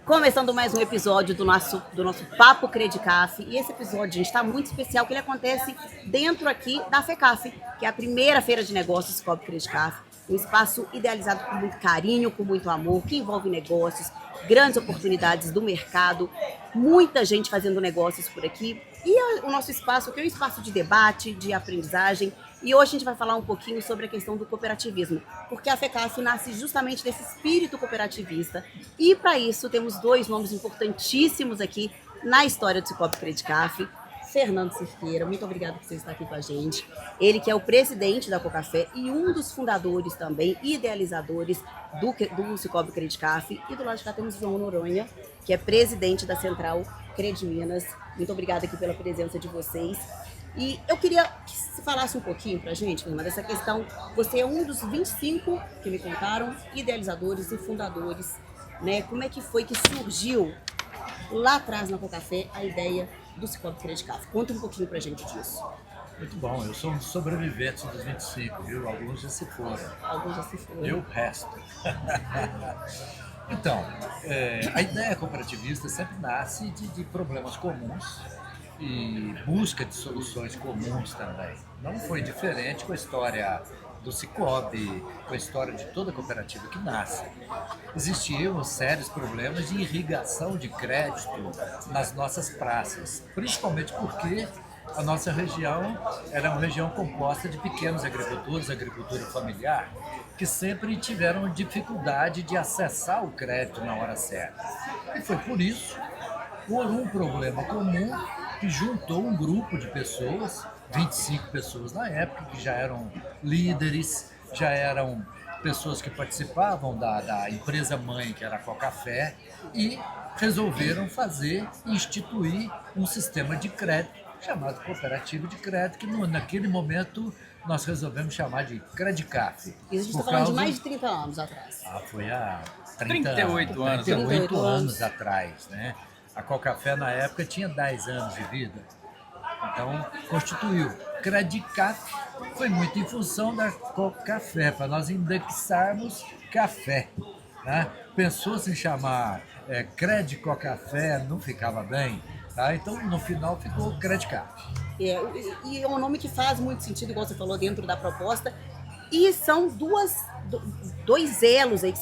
Começando mais um episódio do nosso Papo Credicaf. E esse episódio, gente, está muito especial, que ele acontece dentro aqui da FECAF, que é a primeira feira de negócios Cicobi Credicaf. Um espaço idealizado com muito carinho, com muito amor, que envolve negócios, grandes oportunidades do mercado, muita gente fazendo negócios por aqui. E o nosso espaço, que é um espaço de debate, de aprendizagem. E hoje a gente vai falar um pouquinho sobre a questão do cooperativismo, porque a FECAF nasce justamente desse espírito cooperativista. E para isso temos dois nomes importantíssimos aqui na história do Cicobi Credicaf. Fernando Cerqueira, muito obrigada por você estar aqui com a gente. Ele que é o presidente da Cocafé e um dos fundadores também, idealizadores do Cicobi Credicaf. E do lado de cá temos João Noronha, que é presidente da Central Credminas. Muito obrigada aqui pela presença de vocês. E eu queria que você falasse um pouquinho pra gente, Fernanda, dessa questão. Você é um dos 25 que me contaram, idealizadores e fundadores, né? Como é que foi que surgiu lá atrás na Cocafé a ideia do Cicobi Credicaf? Conta um pouquinho pra gente disso. Muito bom, eu sou um sobrevivente dos 25, viu? Alguns já se foram. Alguns já se foram. Eu resto. Então, a ideia cooperativista sempre nasce de problemas comuns e busca de soluções comuns também. Não foi diferente com a história do Cicobi, com a história de toda cooperativa que nasce. Existiam sérios problemas de irrigação de crédito nas nossas praças, principalmente porque a nossa região era uma região composta de pequenos agricultores, agricultura familiar, que sempre tiveram dificuldade de acessar o crédito na hora certa. E foi por isso, por um problema comum, que juntou um grupo de pessoas, 25 pessoas na época, que já eram líderes, já eram pessoas que participavam da empresa mãe, que era a Cocafé, e resolveram instituir um sistema de crédito chamado Cooperativa de Crédito, que naquele momento nós resolvemos chamar de Credicaf. Isso a gente está falando de mais de 30 anos atrás. Foi há 38 anos. 38 anos atrás, né? A Cocafé, na época, tinha 10 anos de vida. Então, constituiu. Credicaf foi muito em função da Cocafé, para nós indexarmos café. Né? Pensou-se em chamar Credicocafé, não ficava bem. Tá? Então, no final, ficou Credicaf. E é um nome que faz muito sentido, igual você falou, dentro da proposta. E são dois elos aí que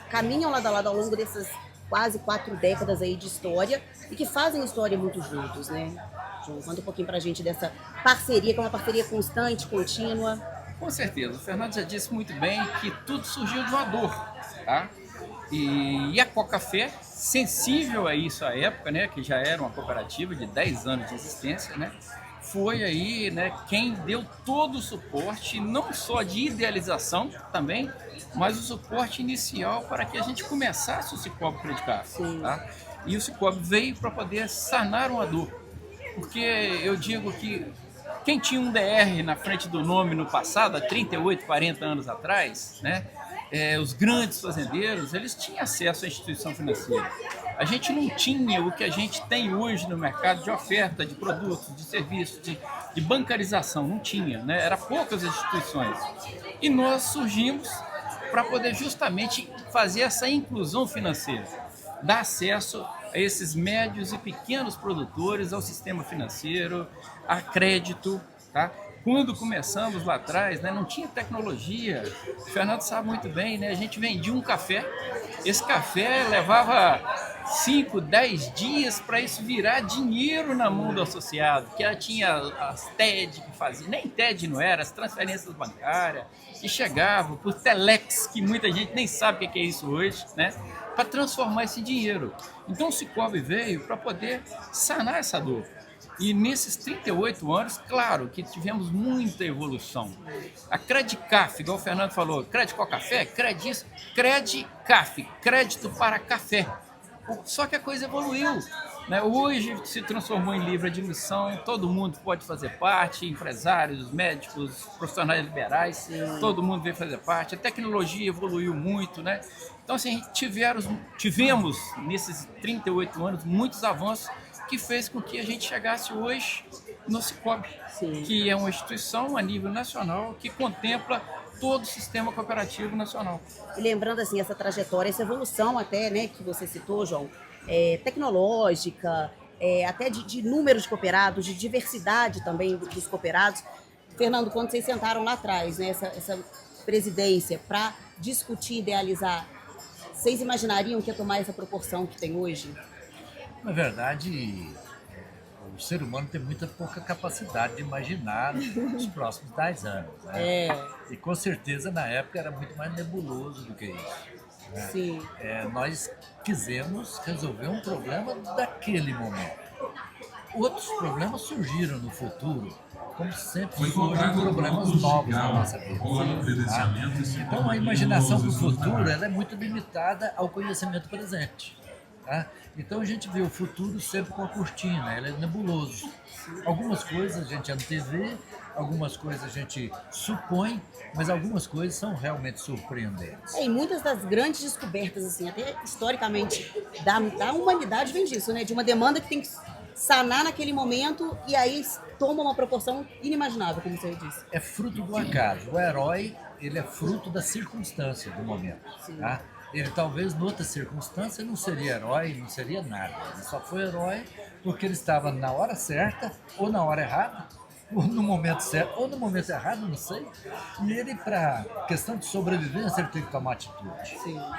caminham lado a lado ao longo dessas quase 4 décadas aí de história e que fazem história muito juntos, né? João, conta um pouquinho pra gente dessa parceria, que é uma parceria constante, contínua. Com certeza, o Fernando já disse muito bem que tudo surgiu de uma dor, tá? E a Cocafé, sensível a isso à época, né, que já era uma cooperativa de 10 anos de existência, né, foi aí, né, quem deu todo o suporte, não só de idealização também, mas o suporte inicial para que a gente começasse o Cicobi Credicaf. Tá? E o Cicobi veio para poder sanar uma dor, porque eu digo que quem tinha um DR na frente do nome no passado, há 38, 40 anos atrás, né, os grandes fazendeiros, eles tinham acesso à instituição financeira. A gente não tinha o que a gente tem hoje no mercado de oferta, de produtos, de serviços, de bancarização, não tinha, né? Eram poucas instituições. E nós surgimos para poder justamente fazer essa inclusão financeira, dar acesso a esses médios e pequenos produtores ao sistema financeiro, a crédito, tá? Quando começamos lá atrás, né, não tinha tecnologia. O Fernando sabe muito bem, né? A gente vendia um café. Esse café levava 5, 10 dias para isso virar dinheiro na mão do associado, que ela tinha as TED que fazia, nem TED não era, as transferências bancárias, que chegavam por Telex, que muita gente nem sabe o que é isso hoje, né? Para transformar esse dinheiro. Então o Cicobi veio para poder sanar essa dor. E nesses 38 anos, claro que tivemos muita evolução. A Credicaf, igual o Fernando falou, Credicocafé, Credicaf, crédito para café. Só que a coisa evoluiu, né? Hoje se transformou em livre admissão, todo mundo pode fazer parte, empresários, médicos, profissionais liberais, todo mundo veio fazer parte. A tecnologia evoluiu muito, né? Então, assim, tivemos nesses 38 anos muitos avanços que fez com que a gente chegasse hoje no Cicobi, que é uma instituição a nível nacional que contempla todo o sistema cooperativo nacional. E lembrando assim, essa trajetória, essa evolução até, né, que você citou, João, tecnológica, até de número de cooperados, de diversidade também dos cooperados. Fernando, quando vocês sentaram lá atrás, né, essa presidência, para discutir, idealizar, vocês imaginariam que ia tomar essa proporção que tem hoje? Na verdade, o ser humano tem muita pouca capacidade de imaginar os próximos 10 anos. Né? E com certeza, na época, era muito mais nebuloso do que isso. Né? Sim. Nós quisemos resolver um problema daquele momento. Outros problemas surgiram no futuro, como sempre surgem problemas novos na nossa vida. Tá? Então, a imaginação para o futuro ela é muito limitada ao conhecimento presente. Tá? Então a gente vê o futuro sempre com a cortina, ela é nebuloso. Algumas coisas a gente antevê, algumas coisas a gente supõe, mas algumas coisas são realmente surpreendentes. E muitas das grandes descobertas, assim, até historicamente, da humanidade vem disso, né? De uma demanda que tem que sanar naquele momento e aí toma uma proporção inimaginável, como você disse. É fruto do acaso. O herói, ele é fruto da circunstância do momento. Tá? Ele talvez, noutra circunstância, não seria herói, não seria nada. Ele só foi herói porque ele estava na hora certa ou na hora errada, ou no momento certo ou no momento errado, não sei. E ele, para questão de sobrevivência, ele tem que tomar atitude.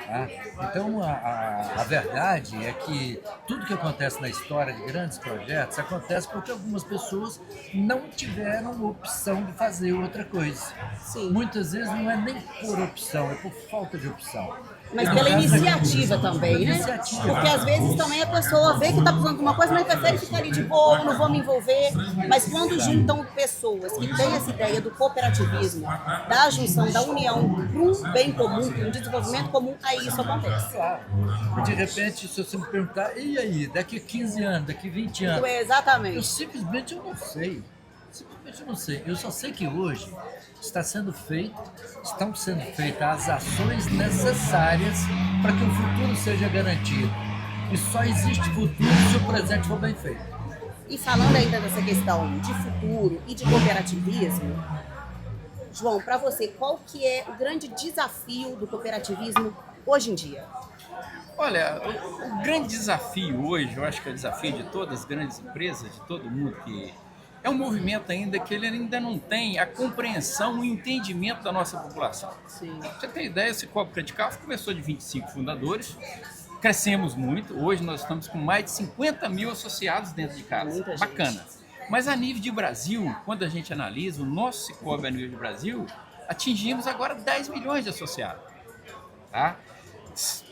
Tá? Então, a verdade é que tudo que acontece na história de grandes projetos acontece porque algumas pessoas não tiveram opção de fazer outra coisa. Muitas vezes não é nem por opção, é por falta de opção. Mas pela iniciativa também, né? Porque às vezes também a pessoa vê que está precisando de uma coisa, mas prefere ficar ali de boa, não vou me envolver. Mas quando juntam pessoas que têm essa ideia do cooperativismo, da junção, da união para um bem comum, para um desenvolvimento comum, aí isso acontece. Claro. E de repente, se você me perguntar, e aí, daqui a 15 anos, daqui a 20 anos? Exatamente. Eu simplesmente eu não sei. Simplesmente eu não sei. Eu só sei que hoje estão sendo feitas as ações necessárias para que o futuro seja garantido. E só existe futuro se o presente for bem feito. E falando ainda dessa questão de futuro e de cooperativismo, João, para você, qual que é o grande desafio do cooperativismo hoje em dia? Olha, o grande desafio hoje, eu acho que é o desafio de todas as grandes empresas, de todo mundo que... É um movimento ainda que ele ainda não tem a compreensão, o entendimento da nossa população. Você tem ideia, esse Cicobi Credicafe começou de 25 fundadores, crescemos muito, hoje nós estamos com mais de 50 mil associados dentro de casa. Bacana. Mas a nível de Brasil, quando a gente analisa o nosso Cicobi a nível de Brasil, atingimos agora 10 milhões de associados. Tá?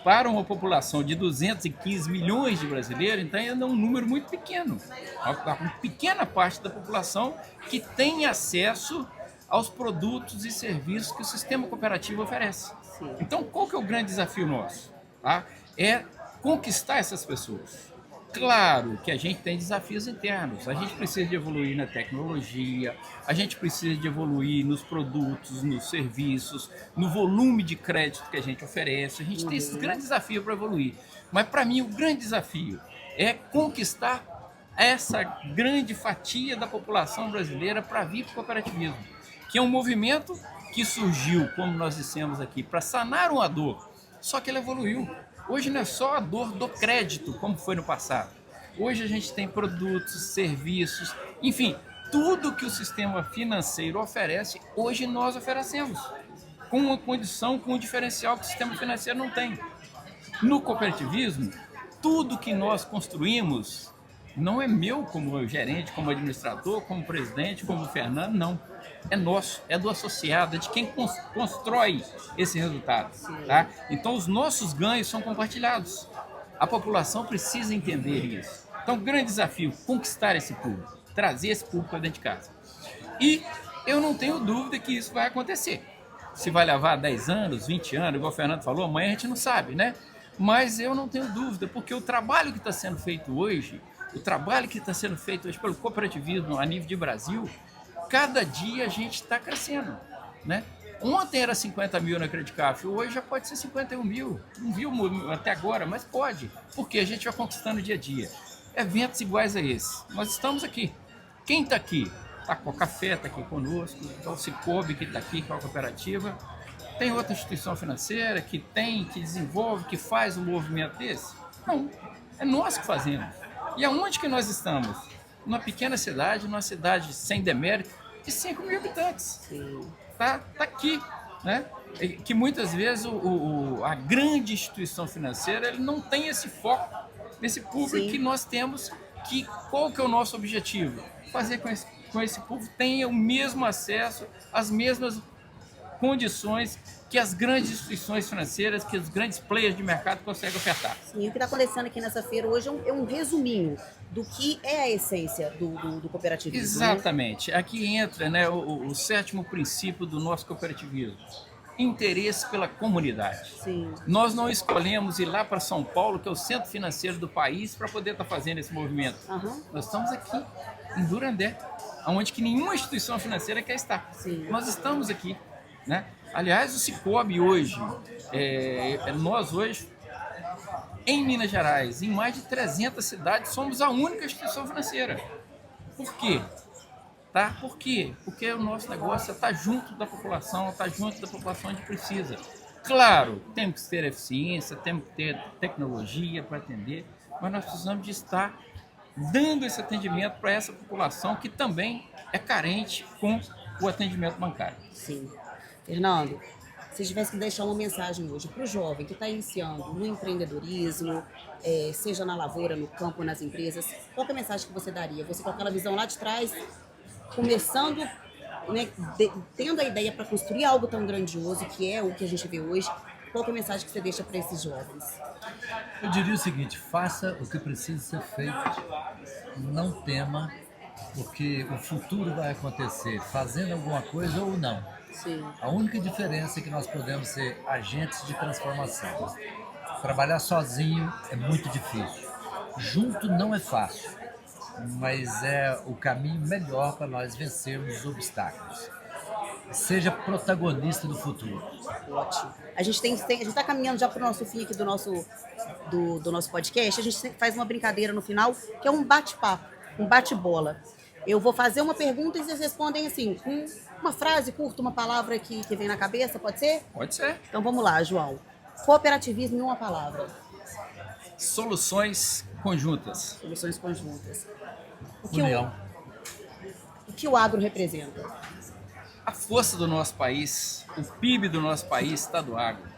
Para uma população de 215 milhões de brasileiros, então ainda é um número muito pequeno. Uma pequena parte da população que tem acesso aos produtos e serviços que o sistema cooperativo oferece. Então, qual que é o grande desafio nosso? Tá? É conquistar essas pessoas. Claro que a gente tem desafios internos, a gente precisa de evoluir na tecnologia, a gente precisa de evoluir nos produtos, nos serviços, no volume de crédito que a gente oferece, a gente tem esses grandes desafios para evoluir. Mas para mim o grande desafio é conquistar essa grande fatia da população brasileira para vir para o cooperativismo, que é um movimento que surgiu, como nós dissemos aqui, para sanar uma dor, só que ele evoluiu. Hoje não é só a dor do crédito, como foi no passado. Hoje a gente tem produtos, serviços, enfim, tudo que o sistema financeiro oferece, hoje nós oferecemos. Com uma condição, com um diferencial que o sistema financeiro não tem. No cooperativismo, tudo que nós construímos não é meu como gerente, como administrador, como presidente, como Fernando, não. É nosso, é do associado, é de quem constrói esse resultado. Tá? Então, os nossos ganhos são compartilhados. A população precisa entender isso. Então, o grande desafio, conquistar esse público, trazer esse público para dentro de casa. E eu não tenho dúvida que isso vai acontecer. Se vai levar 10 anos, 20 anos, igual o Fernando falou, amanhã a gente não sabe, né? Mas eu não tenho dúvida, porque o trabalho que está sendo feito hoje, pelo cooperativismo a nível de Brasil, cada dia a gente está crescendo, né? Ontem era 50 mil na Credicafe, hoje já pode ser 51 mil. Não viu até agora, mas pode, porque a gente vai conquistando dia a dia. Eventos iguais a esse. Nós estamos aqui. Quem está aqui? Está com a Café, está aqui conosco, está o Cicobi que está aqui com a cooperativa. Tem outra instituição financeira que desenvolve, que faz um movimento desse? Não, é nós que fazemos. E aonde que nós estamos? Numa pequena cidade, numa cidade sem demérito, de 5 mil habitantes. Tá aqui, né? Que muitas vezes a grande instituição financeira ele não tem esse foco nesse público. Sim. Que nós temos. Qual que é o nosso objetivo? Fazer com esse público tenha o mesmo acesso, as mesmas condições que as grandes instituições financeiras, que os grandes players de mercado conseguem ofertar. Sim, o que está acontecendo aqui nessa feira hoje é um resuminho do que é a essência do cooperativismo. Exatamente. Né? Aqui entra, né, o sétimo princípio do nosso cooperativismo. Interesse pela comunidade. Sim. Nós não escolhemos ir lá para São Paulo, que é o centro financeiro do país, para poder estar fazendo esse movimento. Uhum. Nós estamos aqui, em Durandé, onde que nenhuma instituição financeira quer estar. Sim. Nós estamos aqui. Né? Aliás, o Cicobi hoje, nós hoje, em Minas Gerais, em mais de 300 cidades, somos a única instituição financeira. Por quê? Tá? Por quê? Porque o nosso negócio é estar junto da população, estar junto da população onde precisa. Claro, temos que ter eficiência, temos que ter tecnologia para atender, mas nós precisamos de estar dando esse atendimento para essa população que também é carente com o atendimento bancário. Sim. Fernando, se tivesse que deixar uma mensagem hoje para o jovem que está iniciando no empreendedorismo, seja na lavoura, no campo, nas empresas, qual é a mensagem que você daria? Você com aquela visão lá de trás, começando, né, tendo a ideia para construir algo tão grandioso que é o que a gente vê hoje, qual é a mensagem que você deixa para esses jovens? Eu diria o seguinte, faça o que precisa ser feito, não tema, porque o futuro vai acontecer fazendo alguma coisa ou não. Sim. A única diferença é que nós podemos ser agentes de transformação. Trabalhar sozinho é muito difícil. Junto não é fácil, mas é o caminho melhor para nós vencermos os obstáculos. Seja protagonista do futuro. Ótimo. A gente está caminhando já para o nosso fim aqui do nosso podcast. A gente faz uma brincadeira no final, que é um bate-papo, um bate-bola. Eu vou fazer uma pergunta e vocês respondem assim, com uma frase curta, uma palavra que vem na cabeça, pode ser? Pode ser. Então vamos lá, João. Cooperativismo em uma palavra. Soluções conjuntas. Soluções conjuntas. União. O que o agro representa? A força do nosso país, o PIB do nosso país está do agro.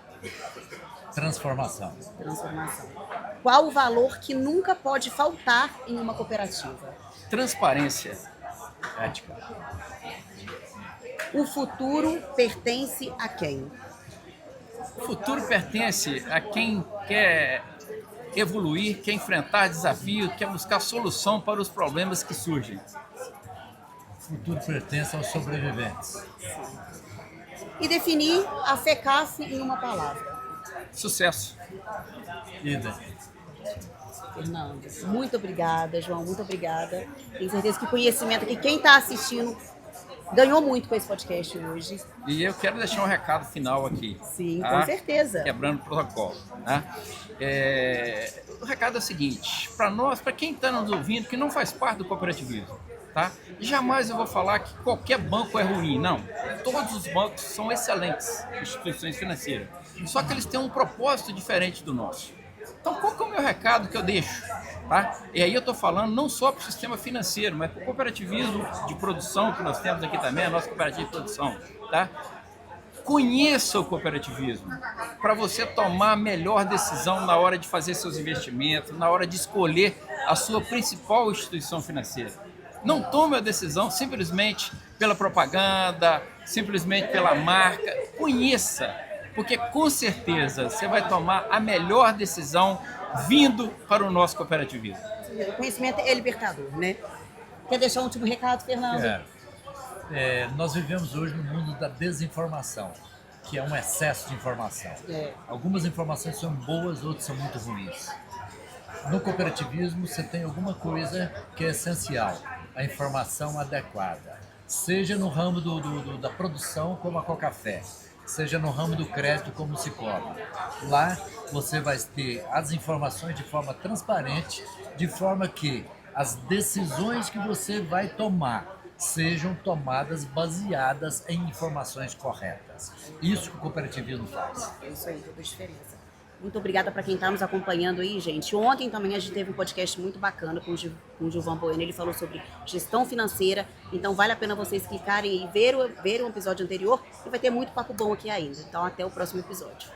Transformação. Transformação. Qual o valor que nunca pode faltar em uma cooperativa? Transparência. Ética. O futuro pertence a quem? O futuro pertence a quem quer evoluir, quer enfrentar desafios, quer buscar solução para os problemas que surgem. O futuro pertence aos sobreviventes. E definir a FECAF em uma palavra. Sucesso. Ida. Fernando, muito obrigada, João, muito obrigada. Tenho certeza que conhecimento que quem está assistindo ganhou muito com esse podcast hoje. E eu quero deixar um recado final aqui. Sim, tá? Com certeza. Quebrando o protocolo. Tá? O recado é o seguinte, para quem está nos ouvindo, que não faz parte do cooperativismo, tá? Jamais eu vou falar que qualquer banco é ruim, não. Todos os bancos são excelentes instituições financeiras, só que eles têm um propósito diferente do nosso. Então, qual que é o meu recado que eu deixo? Tá? E aí eu estou falando não só para o sistema financeiro, mas para o cooperativismo de produção que nós temos aqui também, a nossa cooperativa de produção. Tá? Conheça o cooperativismo para você tomar a melhor decisão na hora de fazer seus investimentos, na hora de escolher a sua principal instituição financeira. Não tome a decisão simplesmente pela propaganda, simplesmente pela marca. Conheça, porque com certeza você vai tomar a melhor decisão vindo para o nosso cooperativismo. O conhecimento é libertador, né? Quer deixar um último recado, Fernando? Nós vivemos hoje no mundo da desinformação, que é um excesso de informação. Algumas informações são boas, outras são muito ruins. No cooperativismo você tem alguma coisa que é essencial, a informação adequada. Seja no ramo da produção, como a Cocafé, seja no ramo do crédito, como o Cicobi. Lá você vai ter as informações de forma transparente, de forma que as decisões que você vai tomar sejam tomadas baseadas em informações corretas. Isso que o cooperativismo faz. É isso aí, toda a diferença. Muito obrigada para quem está nos acompanhando aí, gente. Ontem também a gente teve um podcast muito bacana com o Gilvan Bueno. Ele falou sobre gestão financeira. Então vale a pena vocês clicarem e ver o episódio anterior, e vai ter muito papo bom aqui ainda. Então até o próximo episódio.